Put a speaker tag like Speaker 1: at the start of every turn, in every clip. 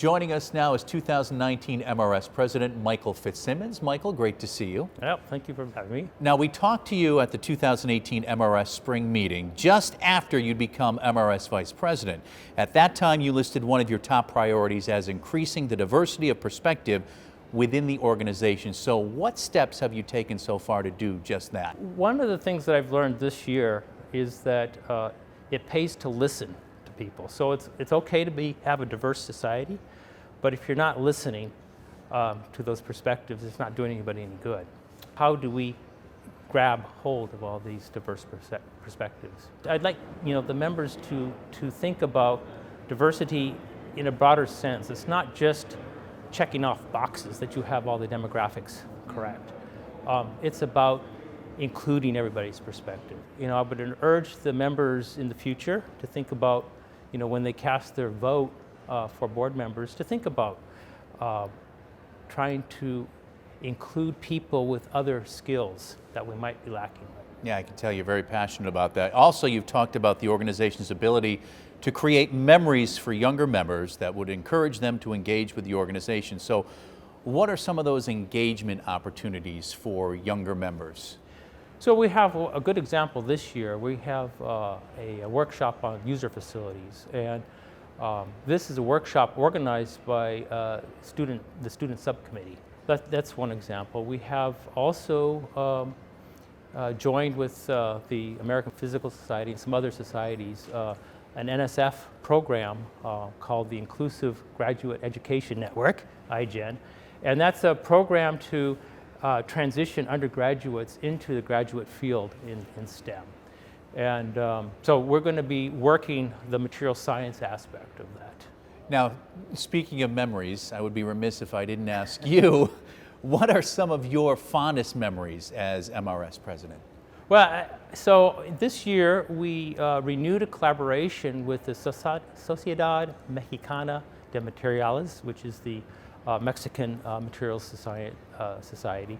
Speaker 1: Joining us now is 2019 MRS President Michael Fitzsimmons. Michael, great to see you.
Speaker 2: Yep, thank you for having me.
Speaker 1: Now, we talked to you at the 2018 MRS Spring Meeting just after you'd become MRS Vice President. At that time, you listed one of your top priorities as increasing the diversity of perspective within the organization. So what steps have you taken so far to do just that?
Speaker 2: One of the things that I've learned this year is that it pays to listen to people. So it's okay to have a diverse society, but if you're not listening to those perspectives, it's not doing anybody any good. How do we grab hold of all these diverse perspectives? I'd like the members to think about diversity in a broader sense. It's not just checking off boxes that you have all the demographics correct. It's about including everybody's perspective. I would urge the members in the future to think about, when they cast their vote for board members, to think about trying to include people with other skills that we might be lacking.
Speaker 1: Yeah, I can tell you're very passionate about that. Also, you've talked about the organization's ability to create memories for younger members that would encourage them to engage with the organization. So what are some of those engagement opportunities for younger members?
Speaker 2: So we have a good example this year. We have a workshop on user facilities, and this is a workshop organized by the student subcommittee. That's one example. We have also joined with the American Physical Society and some other societies an NSF program called the Inclusive Graduate Education Network, IGEN, and that's a program to transition undergraduates into the graduate field in STEM. And so we're going to be working the material science aspect of that.
Speaker 1: Now, speaking of memories, I would be remiss if I didn't ask you, what are some of your fondest memories as MRS President?
Speaker 2: Well, so this year we renewed a collaboration with the Sociedad Mexicana de Materiales, which is the Mexican Materials Society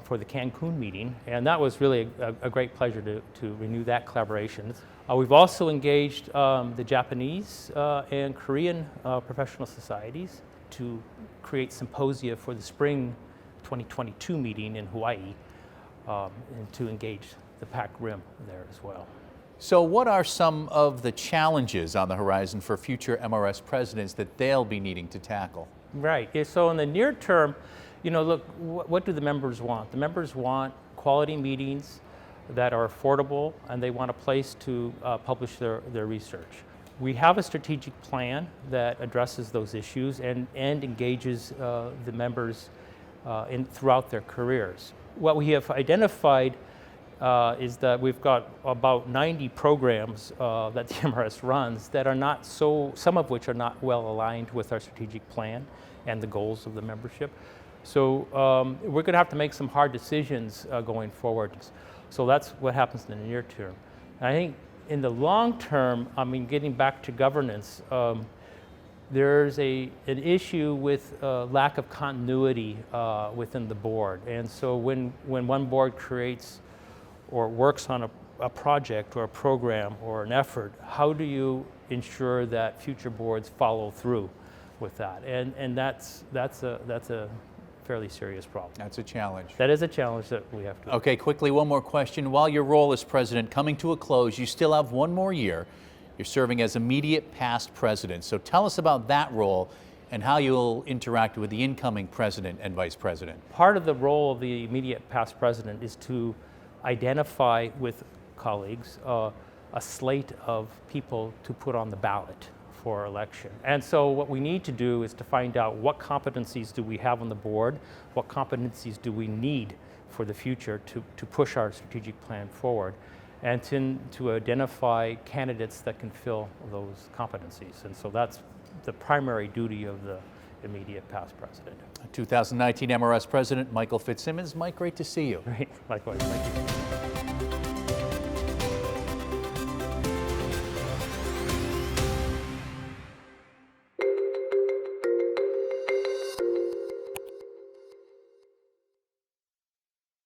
Speaker 2: for the Cancun meeting, and that was really a great pleasure to renew that collaboration. We've also engaged the Japanese and Korean professional societies to create symposia for the spring 2022 meeting in Hawaii, and to engage the PAC Rim there as well.
Speaker 1: So what are some of the challenges on the horizon for future MRS presidents that they'll be needing to tackle?
Speaker 2: Right, so in the near term, look, what do the members want? The members want quality meetings that are affordable, and they want a place to publish their research. We have a strategic plan that addresses those issues and engages the members throughout their careers. What we have identified is that we've got about 90 programs that the MRS runs that are not some of which are not well aligned with our strategic plan and the goals of the membership. So we're going to have to make some hard decisions going forward. So that's what happens in the near term. And I think in the long term, getting back to governance, there's an issue with lack of continuity within the board. And so when one board creates or works on a project or a program or an effort, how do you ensure that future boards follow through with that? And that's a fairly serious problem.
Speaker 1: That's a challenge.
Speaker 2: That is a challenge that we have to.
Speaker 1: Okay, quickly, one more question. While your role as president coming to a close, you still have one more year. You're serving as immediate past president. So tell us about that role and how you'll interact with the incoming president and vice president.
Speaker 2: Part of the role of the immediate past president is to identify with colleagues a slate of people to put on the ballot for election. And so what we need to do is to find out what competencies do we have on the board, what competencies do we need for the future to push our strategic plan forward, and to identify candidates that can fill those competencies. And so that's the primary duty of the immediate past president.
Speaker 1: 2019 MRS President Michael Fitzsimmons. Mike, great to see you.
Speaker 2: Great, likewise, thank you.